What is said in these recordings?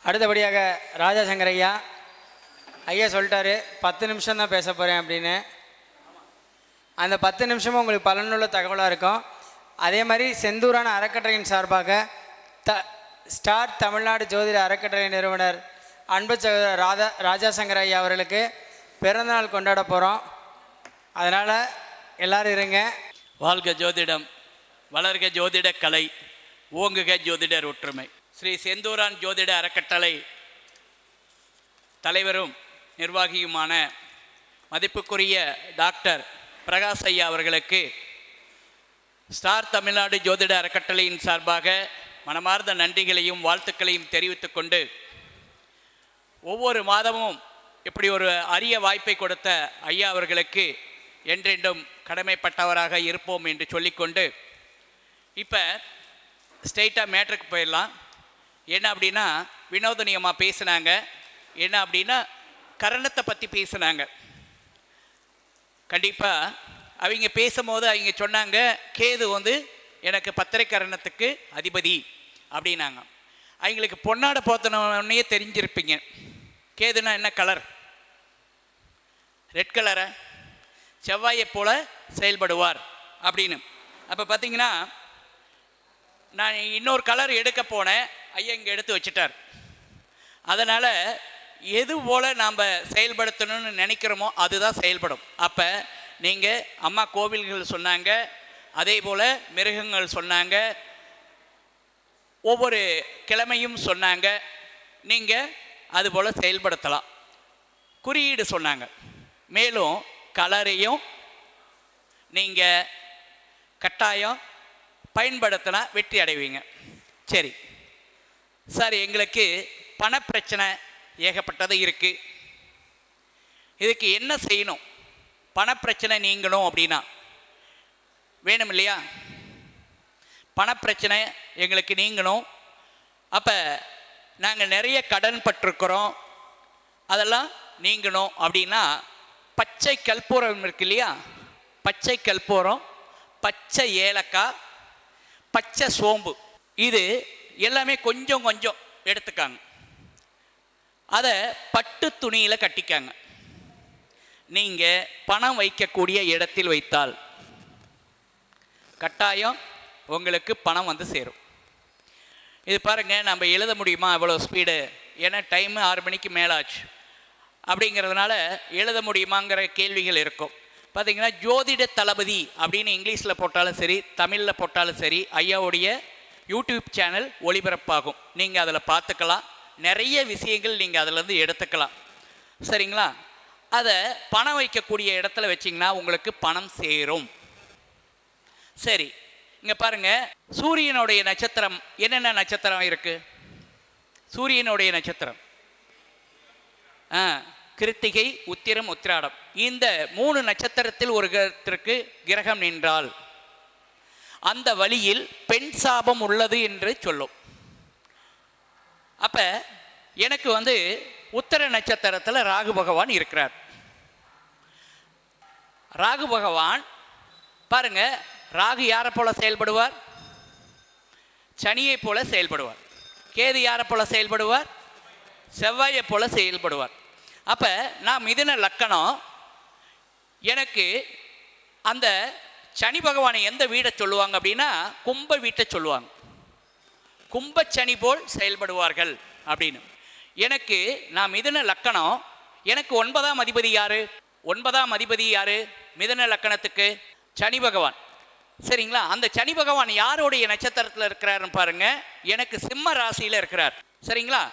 அடுத்தபடியாக ராஜாசங்கர் ஐயா ஐயா சொல்லிட்டாரு 10 நிமிஷம் தான் பேச போகிறேன் அப்படின்னு. அந்த 10 நிமிஷமும் உங்களுக்கு பலனுள்ள தகவலாக இருக்கும். அதே மாதிரி செந்தூரான அறக்கட்டளையின் சார்பாக ஸ்டார் தமிழ்நாடு ஜோதிட அறக்கட்டளை நிறுவனர் அன்பு சகோதரர் ராஜாசங்கர் ஐயா அவர்களுக்கு பிறந்தநாள் கொண்டாட போகிறோம். அதனால் எல்லோரும் இருங்க. வாழ்க ஜோதிடம், வளர்க ஜோதிட கலை, ஓங்குக ஜோதிடர் ஒற்றுமை. ஸ்ரீ செந்தூரான் ஜோதிட அறக்கட்டளை தலைவரும் நிர்வாகியுமான மதிப்புக்குரிய டாக்டர் பிரகாஷ் ஐயா அவர்களுக்கு ஸ்டார் தமிழ்நாடு ஜோதிட அறக்கட்டளையின் சார்பாக மனமார்ந்த நன்றிகளையும் வாழ்த்துக்களையும் தெரிவித்து கொண்டு, ஒவ்வொரு மாதமும் இப்படி ஒரு அரிய வாய்ப்பை கொடுத்த ஐயா அவர்களுக்கு என்றென்றும் கடமைப்பட்டவராக இருப்போம் என்று சொல்லிக்கொண்டு, இப்போ ஸ்ட்ரெயிட்டாக மேட்ருக்கு போயிடலாம். என்ன அப்படின்னா, வினோதனியம்மா பேசினாங்க. என்ன அப்படின்னா, கரணத்தை பற்றி பேசினாங்க. கண்டிப்பாக அவங்க பேசும்போது அவங்க சொன்னாங்க, கேது எனக்கு பத்திரை கரணத்துக்கு அதிபதி அப்படின்னாங்க. அவங்களுக்கு பொன்னாடை போத்தனே தெரிஞ்சிருப்பீங்க. கேதுனா என்ன கலர்? ரெட் கலரை, செவ்வாயை போல செயல்படுவார் அப்படின்னு. அப்போ பார்த்தீங்கன்னா, நான் இன்னொரு கலர் எடுக்க போனேன், ஐயா இங்கே எடுத்து வச்சுட்டார். அதனால் எது போல் நாம் செயல்படுத்தணும்னு நினைக்கிறோமோ அதுதான் செயல்படும். அப்போ நீங்கள் அம்மா கோவில்கள் சொன்னாங்க, அதே போல் மிருகங்கள் சொன்னாங்க, ஒவ்வொரு கிழமையும் சொன்னாங்க, நீங்கள் அதுபோல் செயல்படுத்தலாம். குறியீடு சொன்னாங்க. மேலும் கலரையும் நீங்கள் கட்டாயம் பயன்படுத்தினா வெற்றி அடைவீங்க. சரி சார், எங்களுக்கு பணப்பிரச்சனை ஏகப்பட்டது இருக்குது. இதுக்கு என்ன செய்யணும்? பணப்பிரச்சனை நீங்கணும் அப்படின்னா வேணும் இல்லையா? பணப்பிரச்சனை எங்களுக்கு நீங்கணும். அப்போ நாங்கள் நிறைய கடன் பட்டிருக்கிறோம், அதெல்லாம் நீங்கணும் அப்படின்னா பச்சை கற்பூரம் இருக்கு இல்லையா? பச்சை கற்பூரம், பச்சை ஏலக்காய், பச்சை சோம்பு, இது எல்லாமே கொஞ்சம் கொஞ்சம் எடுத்துக்காங்க. அதை பட்டு துணியில் கட்டிக்காங்க. நீங்கள் பணம் வைக்கக்கூடிய இடத்தில் வைத்தால் கட்டாயம் உங்களுக்கு பணம் சேரும். இது பாருங்கள், நம்ம எழுத முடியுமா அவ்வளோ ஸ்பீடு? ஏன்னா டைமு 6 மணிக்கு மேலாச்சு அப்படிங்கிறதுனால எழுத முடியுமாங்கிற கேள்விகள் இருக்கும். பார்த்திங்கன்னா, ஜோதிட தளபதி அப்படின்னு இங்கிலீஷில் போட்டாலும் சரி, தமிழில் போட்டாலும் சரி, ஐயாவுடைய யூடியூப் சேனல் ஒளிபரப்பாகும். நீங்கள் அதில் பார்த்துக்கலாம். நிறைய விஷயங்கள் நீங்கள் அதிலேருந்து எடுத்துக்கலாம். சரிங்களா? அதை பணம் வைக்கக்கூடிய இடத்துல வச்சிங்கன்னா உங்களுக்கு பணம் சேரும். சரி, இங்கே பாருங்கள், சூரியனுடைய நட்சத்திரம் என்னென்ன நட்சத்திரம் இருக்குது? சூரியனுடைய நட்சத்திரம் கிருத்திகை, உத்திரம், உத்திராடம். இந்த 3 நட்சத்திரத்தில் ஒருத்தருக்கு கிரகம் நின்றால் அந்த வழியில் பெண் சாபம் உள்ளது என்று சொல்லும். அப்போ எனக்கு உத்திர நட்சத்திரத்தில் ராகு பகவான் இருக்கிறார். ராகு பகவான் பாருங்க, ராகு யாரை போல செயல்படுவார்? சனியை போல செயல்படுவார். கேது யாரை போல செயல்படுவார்? செவ்வாயை போல செயல்படுவார். அப்போ நான் மிதுன லக்கணம், எனக்கு அந்த சனி பகவானை எந்த வீடை சொல்லுவாங்க அப்படின்னா கும்ப வீட்டை சொல்லுவாங்க. கும்ப சனி போல் செயல்படுவார்கள் அப்படின்னு. எனக்கு நான் மிதுன லக்கணம், எனக்கு 9ஆம் அதிபதி யார்? 9ஆம் அதிபதி யார் மிதுன லக்கணத்துக்கு? சனி பகவான். சரிங்களா? அந்த சனி பகவான் யாருடைய நட்சத்திரத்தில் இருக்கிறாருன்னு பாருங்கள், எனக்கு சிம்ம ராசியில் இருக்கிறார். சரிங்களா?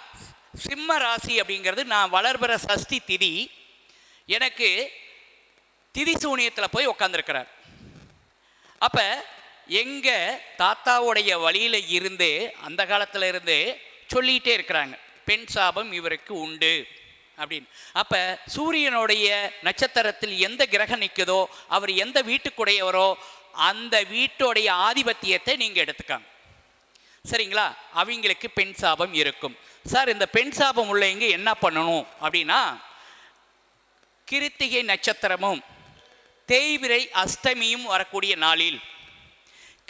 சிம்ம ராசி அப்படிங்கிறது நான் வளர்பிற சஷ்டி திதி, எனக்கு திதி சூனியத்தில் போய் உட்காந்துருக்கிறார். அப்போ எங்கள் தாத்தாவுடைய வழியில் இருந்து அந்த காலத்தில் இருந்து சொல்லிகிட்டே இருக்கிறாங்க, பெண் சாபம் இவருக்கு உண்டு அப்படின்னு. அப்போ சூரியனுடைய நட்சத்திரத்தில் எந்த கிரகம் நிற்குதோ, அவர் எந்த வீட்டுக்குடையவரோ அந்த வீட்டுடைய ஆதிபத்தியத்தை நீங்கள் எடுத்துக்காங்க. சரிங்களா? அவங்களுக்கு பெண் சாபம் இருக்கும். சார், இந்த பெண் சாபம் உள்ளவங்க என்ன பண்ணணும் அப்படின்னா, கிருத்திகை நட்சத்திரமும் தேய்பிறை அஷ்டமியும் வரக்கூடிய நாளில்,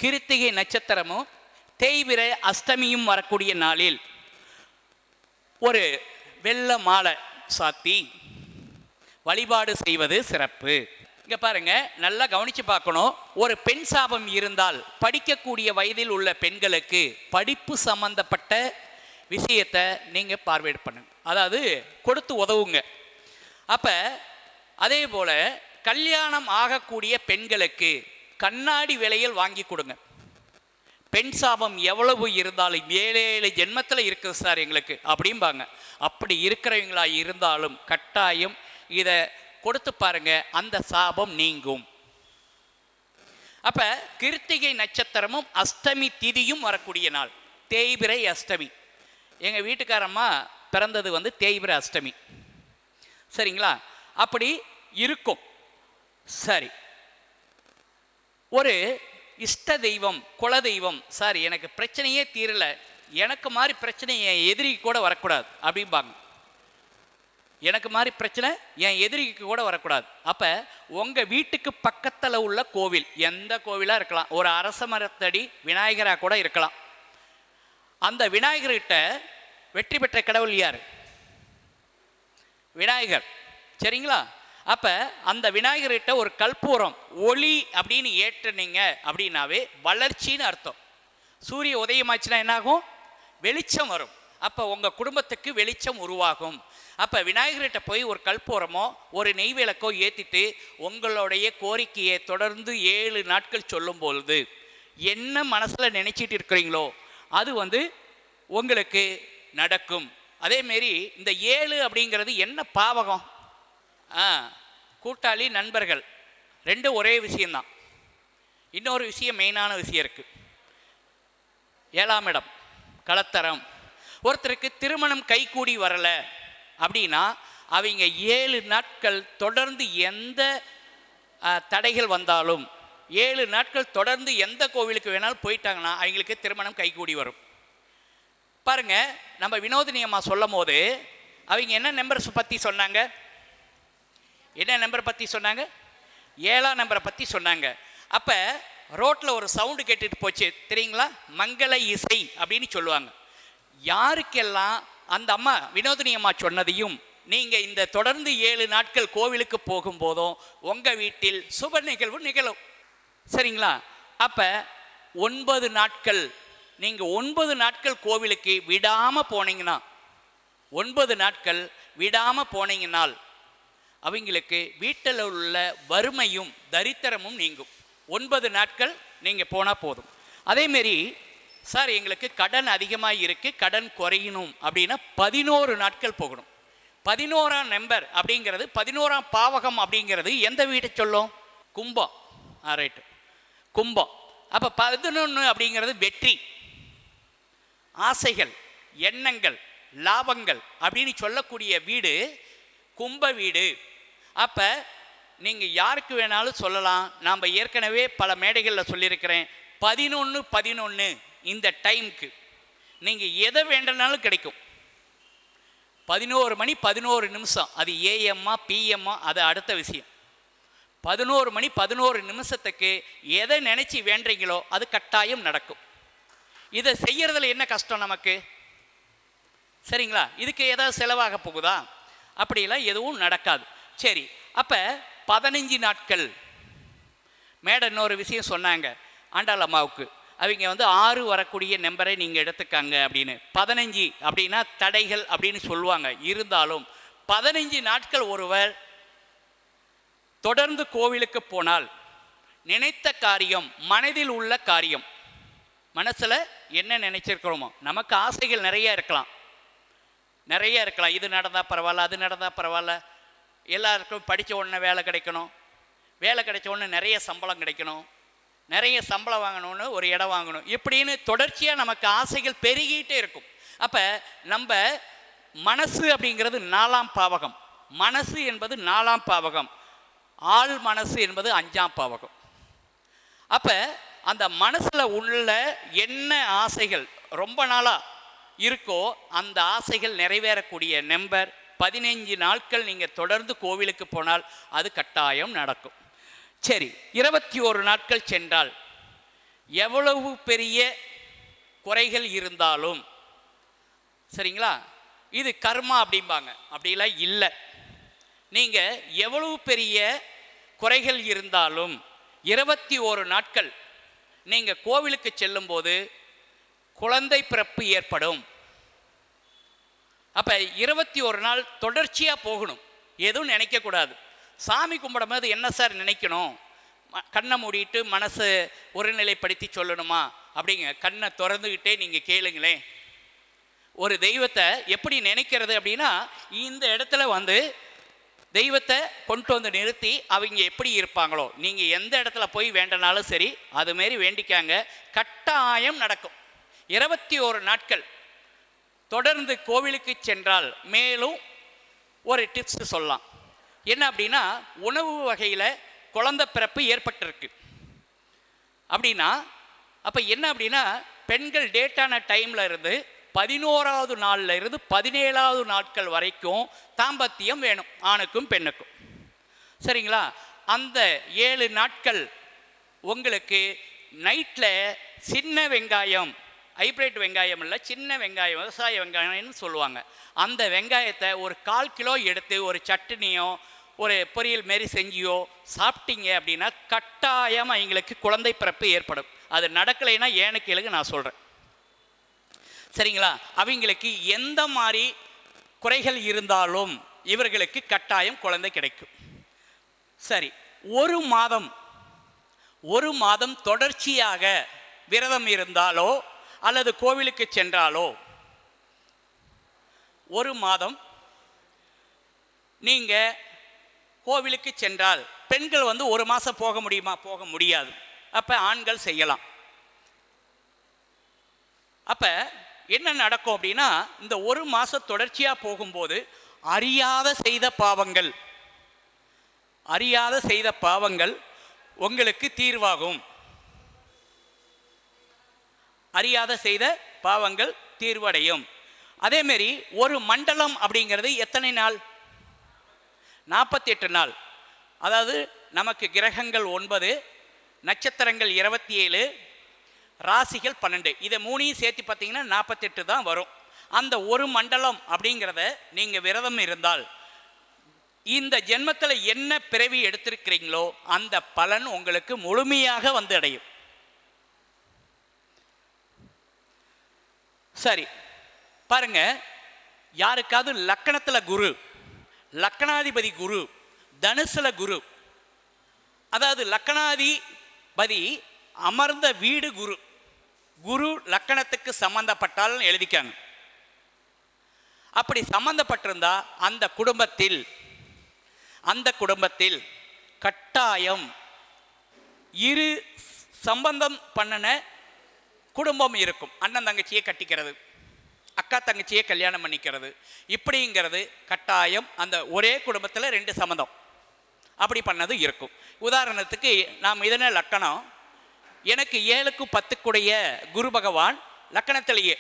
கிருத்திகை நட்சத்திரமும் தேய்பிறை அஷ்டமியும் வரக்கூடிய நாளில் ஒரு வெள்ளை மாலை சாத்தி வழிபாடு செய்வது சிறப்பு. இங்கே பாருங்க, நல்லா கவனித்து பார்க்கணும். ஒரு பெண் சாபம் இருந்தால் படிக்கக்கூடிய வயதில் உள்ள பெண்களுக்கு படிப்பு சம்பந்தப்பட்ட விஷயத்தை நீங்கள் பார்வையிட பண்ணுங்க, அதாவது கொடுத்து உதவுங்க. அப்போ அதே போல் கல்யாணம் ஆகக்கூடிய பெண்களுக்கு கண்ணாடி விலையில் வாங்கி கொடுங்க. பெண் சாபம் எவ்வளவு இருந்தாலும் 7 ஜென்மத்தில் இருக்குது சார் எங்களுக்கு அப்படிம்பாங்க. அப்படி இருக்கிறவங்களா இருந்தாலும் கட்டாயம் இதை கொடுத்து பாருங்க, அந்த சாபம் நீங்கும். அப்போ கிருத்திகை நட்சத்திரமும் அஷ்டமி திதியும் வரக்கூடிய நாள், தேய்பிறை அஷ்டமி. எங்கள் வீட்டுக்காரம்மா பிறந்தது தேய்பிறை அஷ்டமி. சரிங்களா? அப்படி இருக்கும். சரி, ஒரு இஷ்ட தெய்வம், குல தெய்வம், சார் எனக்கு பிரச்சனையே தீரலை, எனக்கு மாதிரி பிரச்சனை என் எதிரிக்கு கூட வரக்கூடாது அப்படிம்பாங்க. எனக்கு மாதிரி பிரச்சனை என் எதிரிக்கு கூட வரக்கூடாது. அப்போ உங்கள் வீட்டுக்கு பக்கத்தில் உள்ள கோவில், எந்த கோவிலாக இருக்கலாம், ஒரு அரச மரத்தடி விநாயகராக கூட இருக்கலாம். அந்த விநாயகர்கிட்ட வெற்றி பெற்ற கடவுள் யார்? விநாயகர். சரிங்களா? அப்போ அந்த விநாயகர்கிட்ட ஒரு கற்பூரம் ஒளி அப்படின்னு ஏற்றுனீங்க அப்படின்னாவே வளர்ச்சின்னு அர்த்தம். சூரிய உதயமாச்சுன்னா என்னாகும்? வெளிச்சம் வரும். அப்போ உங்கள் குடும்பத்துக்கு வெளிச்சம் உருவாகும். அப்போ விநாயகர்கிட்ட போய் ஒரு கற்பூரமோ ஒரு நெய் விளக்கோ ஏற்றிட்டு உங்களுடைய கோரிக்கையை தொடர்ந்து 7 நாட்கள் சொல்லும் பொழுது என்ன மனசில் நினச்சிட்டு இருக்கிறீங்களோ அது உங்களுக்கு நடக்கும். அதேமாரி இந்த 7 அப்படிங்கிறது என்ன பாவகம்? கூட்டாளி, நண்பர்கள், ரெண்டும் ஒரே விஷயந்தான். இன்னொரு விஷயம், மெயினான விஷயம் இருக்குது. 7ஆம் இடம் கலத்தரம். ஒருத்தருக்கு திருமணம் கைகூடி வரலை அப்படின்னா அவங்க 7 நாட்கள் தொடர்ந்து எந்த தடைகள் வந்தாலும் 7 நாட்கள் தொடர்ந்து எந்த கோவிலுக்கு வேணாலும் போயிட்டாங்கன்னா அவங்களுக்கு திருமணம் கைகூடி வரும். பாருங்க, நம்ம வினோதினி அம்மா சொல்லும் போது அவங்க என்ன நம்பர் பற்றி சொன்னாங்க? என்ன நம்பர் பற்றி சொன்னாங்க? 7ஆம் நம்பரை பற்றி சொன்னாங்க. அப்போ ரோட்டில் ஒரு சவுண்டு கேட்டுட்டு போச்சு தெரியுங்களா? மங்கள இசை அப்படின்னு சொல்லுவாங்க. யாருக்கெல்லாம் அந்த அம்மா வினோதினி அம்மா சொன்னதையும் நீங்கள் இந்த தொடர்ந்து 7 நாட்கள் கோவிலுக்கு போகும்போதும் உங்கள் வீட்டில் சுப நிகழ்வு நிகழும். சரிங்களா? அப்போ 9 நாட்கள் நீங்கள் 9 நாட்கள் கோவிலுக்கு விடாமல் போனீங்கன்னா 9 நாட்கள் விடாமல் போனீங்கன்னால் அவங்களுக்கு வீட்டில் உள்ள வறுமையும் தரித்திரமும் நீங்கும். 9 நாட்கள் நீங்கள் போனால் போதும். அதேமாரி சார் எங்களுக்கு கடன் அதிகமாக இருக்குது, கடன் குறையணும் அப்படின்னா 11 நாட்கள் போகணும். 11ஆம் நம்பர் அப்படிங்கிறது 11ஆம் பாவகம் அப்படிங்கிறது எந்த வீட்டை சொல்லும்? கும்பம். ரைட்டு, கும்பம். அப்போ 11 அப்படிங்கிறது வெற்றி, ஆசைகள், எண்ணங்கள், லாபங்கள் அப்படின்னு சொல்லக்கூடிய வீடு கும்ப வீடு. அப்போ நீங்கள் யாருக்கு வேணாலும் சொல்லலாம். நாம் ஏற்கனவே பல மேடைகளில் சொல்லியிருக்கிறேன், 11-11 இந்த டைமுக்கு நீங்கள் எதை வேண்டனாலும் கிடைக்கும். 11 மணி 11 நிமிஷம், அது ஏஎம்மா பிஎம்மா அது அடுத்த விஷயம். 11 மணி 11 நிமிஷத்துக்கு எதை நினச்சி வேண்டுறீங்களோ அது கட்டாயம் நடக்கும். இதை செய்யறதுல என்ன கஷ்டம் நமக்கு? சரிங்களா? இதுக்கு ஏதாவது செலவாக போகுதா? அப்படிலாம் எதுவும் நடக்காது. சரி, அப்போ 15 நாட்கள் மேடம் இன்னொரு விஷயம் சொன்னாங்க ஆண்டாள் அம்மாவுக்கு. அவங்க 6 வரக்கூடிய நம்பரை நீங்கள் எடுத்துக்காங்க அப்படின்னு. 15 அப்படின்னா தடைகள் அப்படின்னு சொல்லுவாங்க. இருந்தாலும் 15 நாட்கள் ஒருவர் தொடர்ந்து கோவிலுக்கு போனால் நினைத்த காரியம், மனதில் உள்ள காரியம், மனசில் என்ன நினைச்சிருக்கிறோமோ, நமக்கு ஆசைகள் நிறைய இருக்கலாம், இது நடந்தால் பரவாயில்ல, அது நடந்தால் பரவாயில்ல, எல்லாருக்கும் படித்த உடனே வேலை கிடைக்கணும், வேலை கிடைச்ச உடனே நிறைய சம்பளம் கிடைக்கணும், நிறைய சம்பளம் வாங்கணும்னு ஒரு இடம் வாங்கணும், இப்படின்னு தொடர்ச்சியாக நமக்கு ஆசைகள் பெருகிட்டே இருக்கும். அப்போ நம்ம மனசு அப்படிங்கிறது 4ஆம் பாவகம், மனசு என்பது 4ஆம் பாவகம், ஆள் மனசு என்பது 5ஆம் பாவகம். அப்போ அந்த மனசில் உள்ள என்ன ஆசைகள் ரொம்ப நாளாக இருக்கோ அந்த ஆசைகள் நிறைவேறக்கூடிய நம்பர் 15 நாட்கள் நீங்கள் தொடர்ந்து கோவிலுக்கு போனால் அது கட்டாயம் நடக்கும். சரி, 21 நாட்கள் சென்றால் எவ்வளவு பெரிய குறைகள் இருந்தாலும் சரிங்களா, இது கர்மா அப்படிம்பாங்க. அப்படிலாம் இல்லை. நீங்கள் எவ்வளவு பெரிய குறைகள் இருந்தாலும் 21 நாட்கள் நீங்கள் கோவிலுக்கு செல்லும்போது குழந்தை பிறப்பு ஏற்படும். அப்போ 21 நாள் தொடர்ச்சியாக போகணும். எதுவும் நினைக்கக்கூடாது. சாமி கும்பிடும்போது என்ன சார் நினைக்கணும்? கண்ணை மூடிட்டு மனசை ஒருநிலைப்படுத்தி சொல்லணுமா? அப்படிங்க, கண்ணை திறந்துக்கிட்டே நீங்கள் கேளுங்களேன். ஒரு தெய்வத்தை எப்படி நினைக்கிறது அப்படின்னா, இந்த இடத்துல வந்து தெய்வத்தை கொண்டு வந்து நிறுத்தி அவங்க எப்படி இருப்பாங்களோ, நீங்கள் எந்த இடத்துல போய் வேண்டனாலும் சரி அதுமாரி வேண்டிக்காங்க. கட்டாயம் நடக்கும். 21 நாட்கள் தொடர்ந்து கோவிலுக்கு சென்றால் மேலும் ஒரு டிப்ஸ் சொல்லலாம். என்ன அப்படின்னா, உணவு வகையில் குழந்தை பிறப்பு ஏற்பட்டிருக்கு அப்படின்னா, அப்போ என்ன அப்படின்னா, பெண்கள் டேட்டான டைமில் இருந்து 11வது நாளில் இருந்து 17வது நாட்கள் வரைக்கும் தாம்பத்தியம் வேணும், ஆணுக்கும் பெண்ணுக்கும். சரிங்களா? அந்த 7 நாட்கள் உங்களுக்கு நைட்டில் சின்ன வெங்காயம், ஹைப்ரிட் வெங்காயம் இல்லை, சின்ன வெங்காயம், விவசாய வெங்காயம்னு சொல்லுவாங்க, அந்த வெங்காயத்தை ஒரு 1/4 கிலோ எடுத்து ஒரு சட்னியோ ஒரு பொரியல் மாரி செஞ்சியோ சாப்பிட்டீங்க அப்படின்னா கட்டாயம் அவங்களுக்கு குழந்தை பிறப்பு ஏற்படும். அது நடக்கலைன்னா ஏன்னு கேளுங்க, நான் சொல்கிறேன். சரிங்களா? அவங்களுக்கு எந்த மாதிரி குறைகள் இருந்தாலும் இவர்களுக்கு கட்டாயம் குழந்தை கிடைக்கும். சரி, ஒரு மாதம் தொடர்ச்சியாக விரதம் இருந்தாலோ அல்லது கோவிலுக்கு சென்றாலோ, ஒரு மாதம் நீங்கள் கோவிலுக்கு சென்றால் பெண்கள் வந்து 1 மாதம் போக முடியுமா? போக முடியாது. அப்போ ஆண்கள் செய்யலாம். அப்போ என்ன நடக்கும் அப்படின்னா, இந்த 1 மாதம் தொடர்ச்சியாக போகும்போது அறியாத செய்த பாவங்கள் உங்களுக்கு தீர்வாகும். அறியாத செய்த பாவங்கள் தீர்வடையும். அதேமாரி ஒரு மண்டலம் அப்படிங்கிறது எத்தனை நாள்? 48 நாள். அதாவது நமக்கு கிரகங்கள் 9, நட்சத்திரங்கள் 27, ராசிகள் 12. இதை 3ஐயும் சேர்த்து பார்த்தீங்கன்னா 48 தான் வரும். அந்த ஒரு மண்டலம் அப்படிங்கிறத நீங்கள் விரதம் இருந்தால் இந்த ஜென்மத்தில் என்ன பிறவி எடுத்திருக்கிறீங்களோ அந்த பலன் உங்களுக்கு முழுமையாக வந்து அடையும். சரி பாருங்க, யாருக்காவது லக்கணத்தில் குரு, லக்கணாதிபதி குரு, தனுசுல குரு, அதாவது லக்கணாதிபதி அமர்ந்த வீடு குரு, குரு லக்கணத்துக்கு சம்பந்தப்பட்டால் எழுதிக்காங்க. அப்படி சம்பந்தப்பட்டிருந்தா அந்த குடும்பத்தில் கட்டாயம் இரு சம்பந்தம் பண்ணின குடும்பம் இருக்கும். அண்ணன் தங்கச்சியை கட்டிக்கிறது, அக்கா தங்கச்சியை கல்யாணம் பண்ணிக்கிறது, இப்படிங்கிறது கட்டாயம். அந்த ஒரே குடும்பத்தில் 2 சம்பந்தம் அப்படி பண்ணது இருக்கும். உதாரணத்துக்கு நாம் இதன லக்கணம், எனக்கு 7க்கு 10க்குடைய குரு பகவான் லக்கணத்திலேயே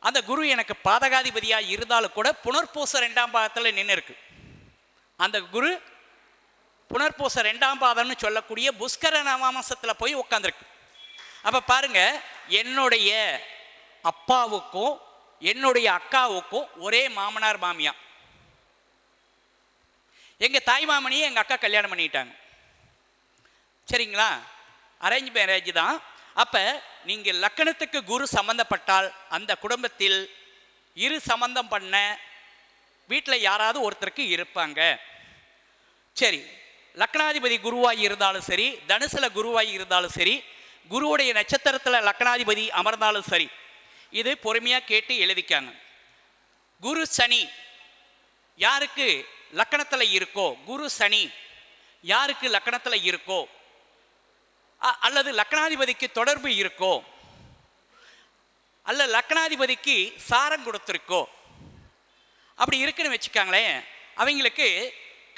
அந்த குரு எனக்கு பாதகாதிபதியாக இருந்தாலும் கூட புனர்பூச 2ஆம் பாதத்தில் நின்று இருக்கு. அந்த குரு புனர்பூச 2ஆம் பாதம்னு சொல்லக்கூடிய புஷ்கர நவாமாசத்தில் போய் உட்காந்துருக்கு. அப்போ பாருங்க, என்னுடைய அப்பாவுக்கும் என்னுடைய அக்காவுக்கும் ஒரே மாமனார் மாமியா. எங்கள் தாய் மாமனியை எங்கள் அக்கா கல்யாணம் பண்ணிட்டாங்க. சரிங்களா? அரேஞ்ச் மேரேஜ் தான். அப்போ நீங்கள் லக்கணத்துக்கு குரு சம்பந்தப்பட்டால் அந்த குடும்பத்தில் இரு சம்பந்தம் பண்ண வீட்டில் யாராவது ஒருத்தருக்கு இருப்பாங்க. சரி, லக்கணாதிபதி குருவாய் இருந்தாலும் சரி, தனுசுல குருவாய் இருந்தாலும் சரி, குருவுடைய நட்சத்திரத்தில் லக்கணாதிபதி அமர்ந்தாலும் சரி, இது பொறுமையாக கேட்டு எழுதிக்காங்க. குரு சனி யாருக்கு லக்கணத்தில் இருக்கோ, குரு சனி யாருக்கு லக்கணத்தில் இருக்கோ, அல்லது லக்கணாதிபதிக்கு தொடர்பு இருக்கோ, அல்ல லக்கணாதிபதிக்கு சாரம் கொடுத்துருக்கோ, அப்படி இருக்குன்னு வச்சுக்காங்களேன், அவங்களுக்கு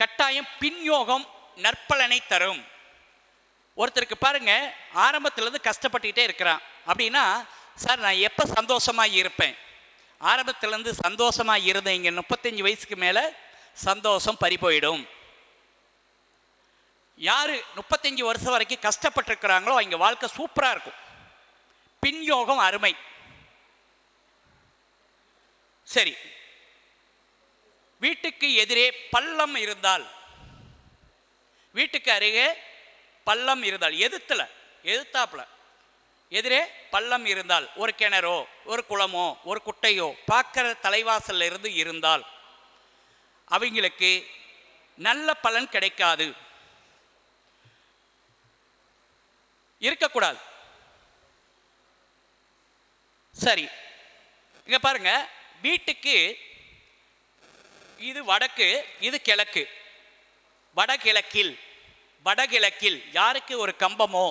கட்டாயம் பின்யோகம் நற்பலனை தரும். ஒருத்தருக்கு பாருங்க, ஆரம்பத்திலேருந்து கஷ்டப்பட்டுக்கிட்டே இருக்கிறான் அப்படின்னா, சார் நான் எப்போ சந்தோஷமாக இருப்பேன்? ஆரம்பத்திலேருந்து சந்தோஷமாக இருந்தீங்க, 35 வயசுக்கு மேலே சந்தோஷம் பறி போயிடும். யார் 35 வருஷம் வரைக்கும் கஷ்டப்பட்டுருக்கிறாங்களோ அவங்க வாழ்க்கை சூப்பராக இருக்கும். பின்யோகம் அருமை. சரி, வீட்டுக்கு எதிரே பள்ளம் இருந்தால், வீட்டுக்கு அருகே பள்ளம் இருந்தால், எதிர்த்தாப்புல எதிரே பள்ளம் இருந்தால், ஒரு கிணறோ ஒரு குளமோ ஒரு குட்டையோ பார்க்குற தலைவாசல்ல இருந்து இருந்தால் அவங்களுக்கு நல்ல பலன் கிடைக்காது, இருக்கக்கூடாது. சரி, இங்க பாருங்க, வீட்டுக்கு இது வடக்கு, இது கிழக்கு. வடகிழக்கில் யாருக்கு ஒரு கம்பமோ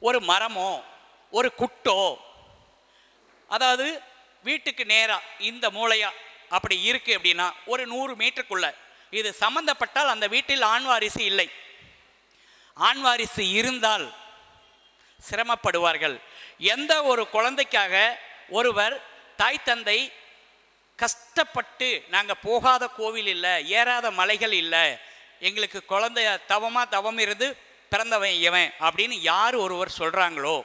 ஒரு மரமோ ஒரு குட்டோ, அதாவது வீட்டுக்கு நேராக இந்த மூலையா அப்படி இருக்கு அப்படின்னா ஒரு 100 மீட்டருக்குள்ள இது சம்பந்தப்பட்டால் அந்த வீட்டில் ஆண் வாரிசு இல்லை. ஆண் வாரிசு இருந்தால் சிரமப்படுவார்கள். எந்த ஒரு குழந்தைக்காக ஒருவர் தாய் தந்தை கஷ்டப்பட்டு நாங்கள் போகாத கோவில் இல்லை, ஏறாத மலைகள் இல்லை, எங்களுக்கு குழந்தைய தவம் இருந்து பிறந்தவன் இவன் அப்படின்னு யார் ஒருவர் சொல்கிறாங்களோ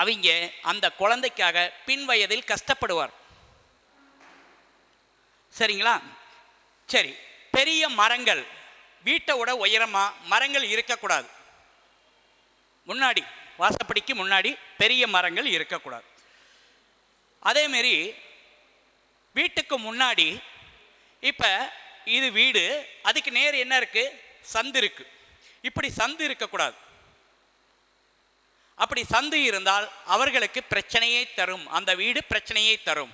அவங்க அந்த குழந்தைக்காக பின் வயதில் கஷ்டப்படுவார். சரிங்களா? சரி, பெரிய மரங்கள், வீட்டை விட உயரமாக மரங்கள் இருக்கக்கூடாது. முன்னாடி வாசப்படிக்கு முன்னாடி பெரிய மரங்கள் இருக்கக்கூடாது. அதேமாரி வீட்டுக்கு முன்னாடி, இப்போ இது வீடு, அதுக்கு நேர் என்ன இருக்குது? சந்து இருக்குது. இப்படி சந்து இருக்கக்கூடாது. அப்படி சந்து இருந்தால் அவர்களுக்கு பிரச்சனையை தரும், அந்த வீடு பிரச்சனையை தரும்.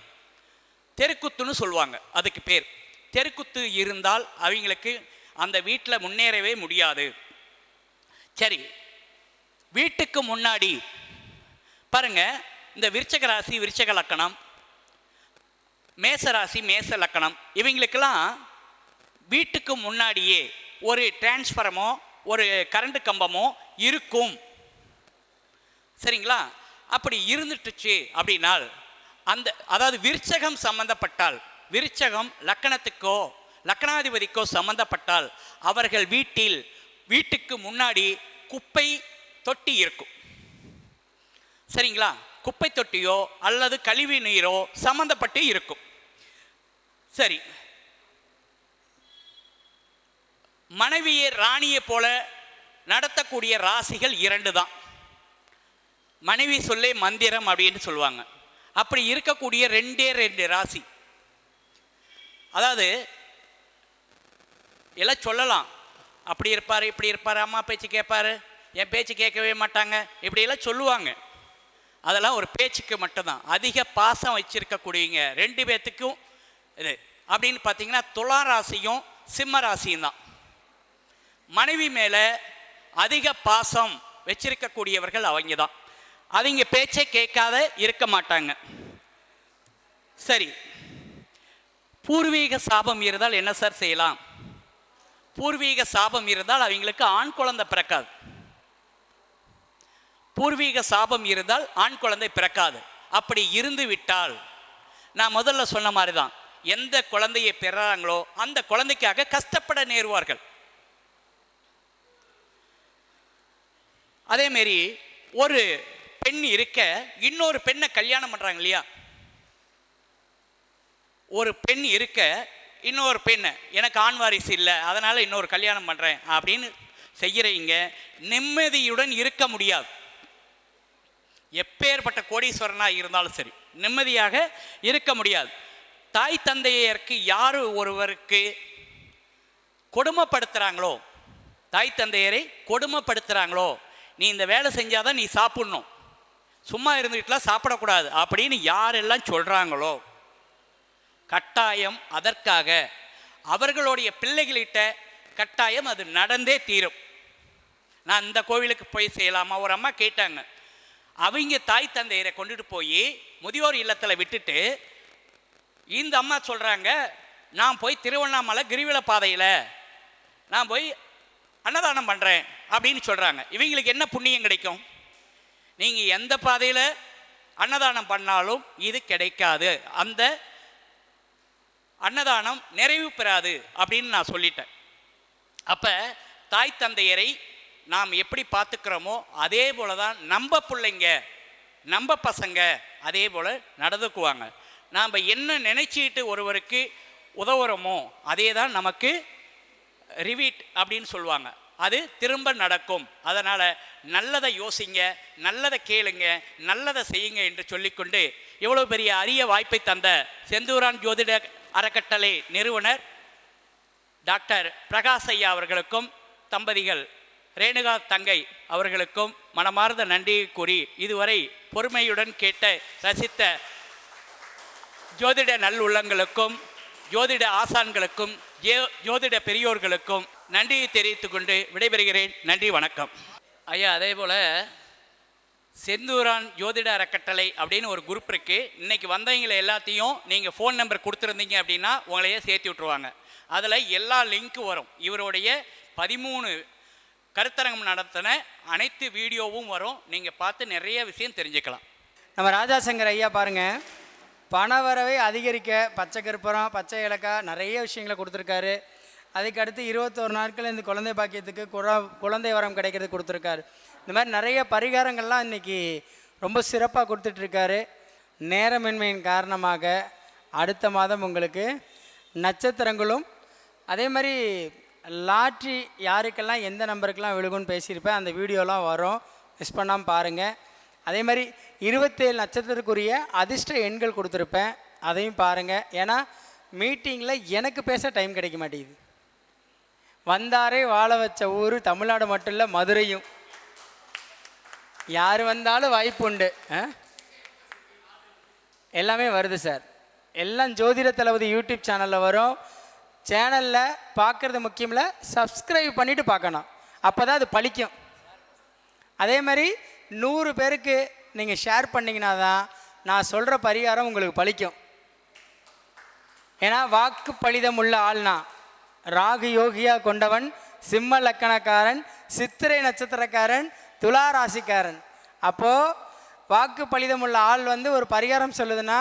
தெருக்குத்துன்னு சொல்லுவாங்க, அதுக்கு பேர். தெருக்குத்து இருந்தால் அவங்களுக்கு அந்த வீட்டில் முன்னேறவே முடியாது. சரி, வீட்டுக்கு முன்னாடி பாருங்க, இந்த விருச்சக ராசி விருச்சக லக்கணம், மேசராசி மேச லக்கணம், இவங்களுக்கெல்லாம் வீட்டுக்கு முன்னாடியே ஒரு டிரான்ஸ்ஃபார்மோ ஒரு கரண்ட் கம்பமோ இருக்கும். சரிங்களா? அப்படி இருந்துட்டுச்சு அப்படின்னால் அந்த, அதாவது விருச்சகம் சம்பந்தப்பட்டால், விருச்சகம் லக்கணத்துக்கோ லக்கணாதிபதிக்கோ சம்பந்தப்பட்டால் அவர்கள் வீட்டுக்கு முன்னாடி குப்பை தொட்டி இருக்கும். சரிங்களா? குப்பை தொட்டியோ அல்லது கழிவு நீரோ சம்பந்தப்பட்டு இருக்கும். சரி, மனைவியை ராணியை போல நடத்தக்கூடிய ராசிகள் 2 தான். மனைவி சொல்லே மந்திரம் அப்படின்னு சொல்லுவாங்க. அப்படி இருக்கக்கூடிய 2 ராசி, அதாவது எல்லாம் சொல்லலாம், அப்படி இருப்பார் இப்படி இருப்பார், அம்மா பேச்சு கேட்பார், என் பேச்சு கேட்கவே மாட்டாங்க, இப்படியெல்லாம் சொல்லுவாங்க. அதெல்லாம் ஒரு பேச்சுக்கு மட்டும்தான். அதிக பாசம் வச்சிருக்கக்கூடியவங்க 2 பேர்த்துக்கும் இது அப்படின்னு பார்த்தீங்கன்னா துலா ராசியும் சிம்ம ராசியும் தான். மனைவி மேலே அதிக பாசம் வச்சிருக்கக்கூடியவர்கள் அவங்க தான். அவங்க பேச்சை கேட்காத இருக்க மாட்டாங்க. சரி, பூர்வீக சாபம் இருந்தால் என்ன சார் செய்யலாம்? பூர்வீக சாபம் இருந்தால் அவங்களுக்கு ஆண் குழந்தை பிறக்காது. பூர்வீக சாபம் இருந்தால் ஆண் குழந்தை பிறக்காது. அப்படி இருந்து விட்டால் நான் முதல்ல சொன்ன மாதிரி தான், எந்த குழந்தையை பெறாங்களோ அந்த குழந்தைக்காக கஷ்டப்பட நேருவார்கள். அதேமாரி ஒரு பெண் இருக்க இன்னொரு பெண்ணை கல்யாணம் பண்ணுறாங்க இல்லையா? ஒரு பெண் இருக்க இன்னொரு பெண்ணை, எனக்கு ஆண் வாரிசு இல்லை அதனால் இன்னொரு கல்யாணம் பண்ணுறேன் அப்படின்னு செய்கிறீங்க, நிம்மதியுடன் இருக்க முடியாது. எப்பேற்பட்ட கோடீஸ்வரனாக இருந்தாலும் சரி நிம்மதியாக இருக்க முடியாது. தாய் தந்தையருக்கு யார் ஒருவருக்கு கொடுமைப்படுத்துகிறாங்களோ, தாய் தந்தையரை கொடுமைப்படுத்துகிறாங்களோ, நீ இந்த வேலை செஞ்சாதான் நீ சாப்பிட்ணும், சும்மா இருந்துக்கிட்டுலாம் சாப்பிடக்கூடாது அப்படின்னு யாரெல்லாம் சொல்கிறாங்களோ கட்டாயம் அதற்காக அவர்களுடைய பிள்ளைகளிட்ட கட்டாயம் அது நடந்தே தீரும். நான் இந்த கோவிலுக்கு போய் செய்யலாமா? ஒரு அம்மா கேட்டாங்க. அவங்க தாய் தந்தையரை கொண்டுட்டு போய் முதியோர் இல்லத்தில் விட்டுட்டு இந்த அம்மா சொல்கிறாங்க, நான் போய் திருவண்ணாமலை கிரிவல பாதையில் நான் போய் அன்னதானம் பண்ணுறேன் அப்படின்னு சொல்கிறாங்க. இவங்களுக்கு என்ன புண்ணியம் கிடைக்கும்? நீங்கள் எந்த பாதையில் அன்னதானம் பண்ணாலும் இது கிடைக்காது, அந்த அன்னதானம் நிறைவு பெறாது அப்படின்னு நான் சொல்லிட்டேன். அப்போ தாய் தந்தையரை நாம் எப்படி பார்த்துக்கிறோமோ அதே போல தான் நம்ம பிள்ளைங்க நம்ம பசங்க அதே போல் நடந்துக்குவாங்க. நாம் என்ன நினைச்சிட்டு ஒருவருக்கு உதவுறோமோ அதே தான் நமக்கு ரிவீட் அப்படின்னு சொல்லுவாங்க, அது திரும்ப நடக்கும். அதனால் நல்லதை யோசிங்க, நல்லதை கேளுங்க, நல்லதை செய்யுங்க என்று சொல்லிக்கொண்டு எவ்வளோ பெரிய அரிய வாய்ப்பை தந்த செந்தூரான் ஜோதிட அறக்கட்டளை நிறுவனர் டாக்டர் பிரகாஷ் ஐயா அவர்களுக்கும் தம்பதிகள் ரேணுகா தங்கை அவர்களுக்கும் மனமார்ந்த நன்றியை கூறி இதுவரை பொறுமையுடன் கேட்ட ரசித்த ஜோதிட நல்லுள்ளங்களுக்கும் ஜோதிட ஆசான்களுக்கும் ஜோதிட பெரியோர்களுக்கும் நன்றியை தெரிவித்துக் கொண்டு விடைபெறுகிறேன். நன்றி, வணக்கம். ஐயா, அதே போல் செந்தூரான் ஜோதிட அறக்கட்டளை அப்படின்னு ஒரு குரூப் இருக்குது. இன்றைக்கி வந்தவங்களை எல்லாத்தையும் நீங்கள் ஃபோன் நம்பர் கொடுத்துருந்தீங்க அப்படின்னா உங்களையே சேர்த்து விட்ருவாங்க. அதில் எல்லா லிங்க்கும் வரும். இவருடைய 13 கருத்தரங்கம் நடத்தின அனைத்து வீடியோவும் வரும். நீங்கள் பார்த்து நிறைய விஷயம் தெரிஞ்சுக்கலாம். நம்ம ராஜாசங்கர் ஐயா பாருங்கள், பணவரவை அதிகரிக்க பச்சை கற்பூரம், பச்சை ஏலக்காய் நிறைய விஷயங்களை கொடுத்துருக்காரு. அதுக்கடுத்து 21 நாட்கள் இந்த குழந்தை பாக்கியத்துக்கு குழந்தை வரம் கிடைக்கிறது கொடுத்துருக்காரு. இந்த மாதிரி நிறைய பரிகாரங்கள்லாம் இன்றைக்கி ரொம்ப சிறப்பாக கொடுத்துட்ருக்காரு. நேரமின்மையின் காரணமாக அடுத்த மாதம் உங்களுக்கு நட்சத்திரங்களும் அதே மாதிரி லாட்ரி யாருக்கெல்லாம் எந்த நம்பருக்கெல்லாம் விழுகுன்னு பேசியிருப்பேன். அந்த வீடியோலாம் வரும், மிஸ் பண்ணாமல் பாருங்கள். அதே மாதிரி 27 நட்சத்திரத்துக்குரிய அதிர்ஷ்ட எண்கள் கொடுத்துருப்பேன், அதையும் பாருங்கள். ஏன்னா மீட்டிங்கில் எனக்கு பேச டைம் கிடைக்க மாட்டேங்குது. வந்தாரே வாழ வச்ச ஊர் தமிழ்நாடு மட்டும் இல்லை, மதுரையும். யார் வந்தாலும் வாய்ப்பு உண்டு. எல்லாமே வருது சார். எல்லாம் ஜோதிட தளபதி யூடியூப் சேனலில் வரும். சேனலில் பார்க்குறது முக்கியம் இல்லை, சப்ஸ்கிரைப் பண்ணிவிட்டு பார்க்கணும், அப்போ தான் அது பலிக்கும். அதே மாதிரி 100 பேருக்கு நீங்கள் ஷேர் பண்ணிங்கன்னா தான் நான் சொல்கிற பரிகாரம் உங்களுக்கு பலிக்கும். ஏன்னா வாக்கு பலிதம் உள்ள ஆள்னா ராகு யோகியாக கொண்டவன், சிம்ம லக்கணக்காரன், சித்திரை நட்சத்திரக்காரன், துலா ராசிக்காரன். அப்போது வாக்கு பலிதம் உள்ள ஆள் வந்து ஒரு பரிகாரம் சொல்லுதுன்னா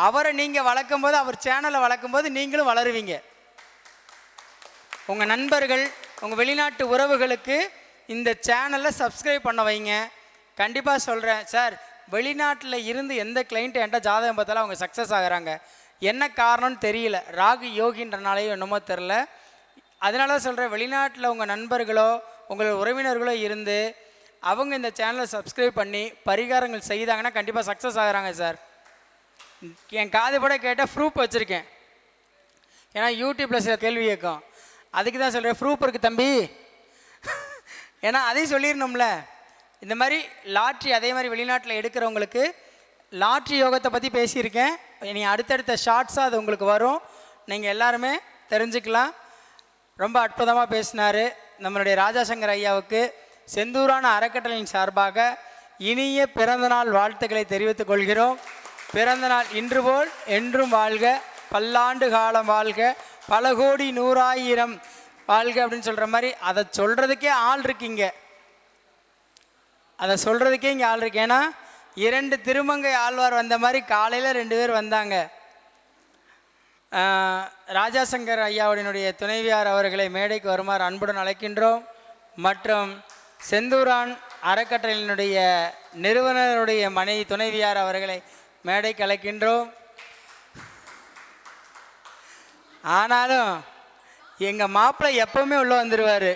அவரை நீங்கள் வளர்க்கும் போது, அவர் சேனலை வளர்க்கும் போது நீங்களும் வளருவீங்க. உங்கள் நண்பர்கள், உங்கள் வெளிநாட்டு உறவுகளுக்கு இந்த சேனலை சப்ஸ்கிரைப் பண்ண வைங்க. கண்டிப்பாக சொல்கிறேன் சார், வெளிநாட்டில் இருந்து எந்த கிளைண்ட்டு என்கிட்ட ஜாதகம் பார்த்தாலும் அவங்க சக்ஸஸ் ஆகிறாங்க. என்ன காரணம்னு தெரியல, ராகு யோகின்றனாலேயோ என்னமோ தெரில. அதனால தான் சொல்கிறேன், வெளிநாட்டில் உங்கள் நண்பர்களோ உங்கள் உறவினர்களோ இருந்து அவங்க இந்த சேனலை சப்ஸ்கிரைப் பண்ணி பரிகாரங்கள் செய்தாங்கன்னா கண்டிப்பாக சக்ஸஸ் ஆகிறாங்க சார். என் காது பட கேட்டால் ப்ரூஃப் வச்சுருக்கேன். ஏன்னா யூடியூப்பில் சில கேள்வி கேட்கும், அதுக்கு தான் சொல்கிறேன் ப்ரூஃப் இருக்குது தம்பி. ஏன்னா அதையும் சொல்லிடணும்ல. இந்த மாதிரி லாட்ரி, அதே மாதிரி வெளிநாட்டில் எடுக்கிறவங்களுக்கு லாட்ரி யோகத்தை பற்றி பேசியிருக்கேன். இனி அடுத்தடுத்த ஷார்ட்ஸாக அது உங்களுக்கு வரும், நீங்கள் எல்லாருமே தெரிஞ்சுக்கலாம். ரொம்ப அற்புதமாக பேசினார். நம்மளுடைய ராஜாசங்கர் ஐயாவுக்கு செந்தூரான அறக்கட்டளையின் சார்பாக இனிய பிறந்தநாள் வாழ்த்துக்களை தெரிவித்துக் கொள்கிறோம். பிறந்தநாள் இன்று போல் என்றும் வாழ்க, பல்லாண்டு காலம் வாழ்க, பல கோடி 100,000 வாழ்க அப்படின்னு சொல்கிற மாதிரி அதை சொல்கிறதுக்கே ஆள் இருக்கீங்க. அதை சொல்கிறதுக்கே இங்கே ஆள் இருக்கு. ஏன்னா 2 திருமங்கை ஆழ்வார் வந்த மாதிரி காலையில் 2 பேர் வந்தாங்க. ராஜாசங்கர் ஐயாவுடைய துணைவியார் அவர்களை மேடைக்கு வருமாறு அன்புடன் அழைக்கின்றோம். மற்றும் செந்தூரான் அறக்கட்டளையினுடைய நிறுவனருடைய மனைவி துணைவியார் அவர்களை மேடைக்கு அழைக்கின்றோம். ஆனாலும் எங்கள் மாப்பிள்ளை எப்பவுமே உள்ளே வந்துடுவார்.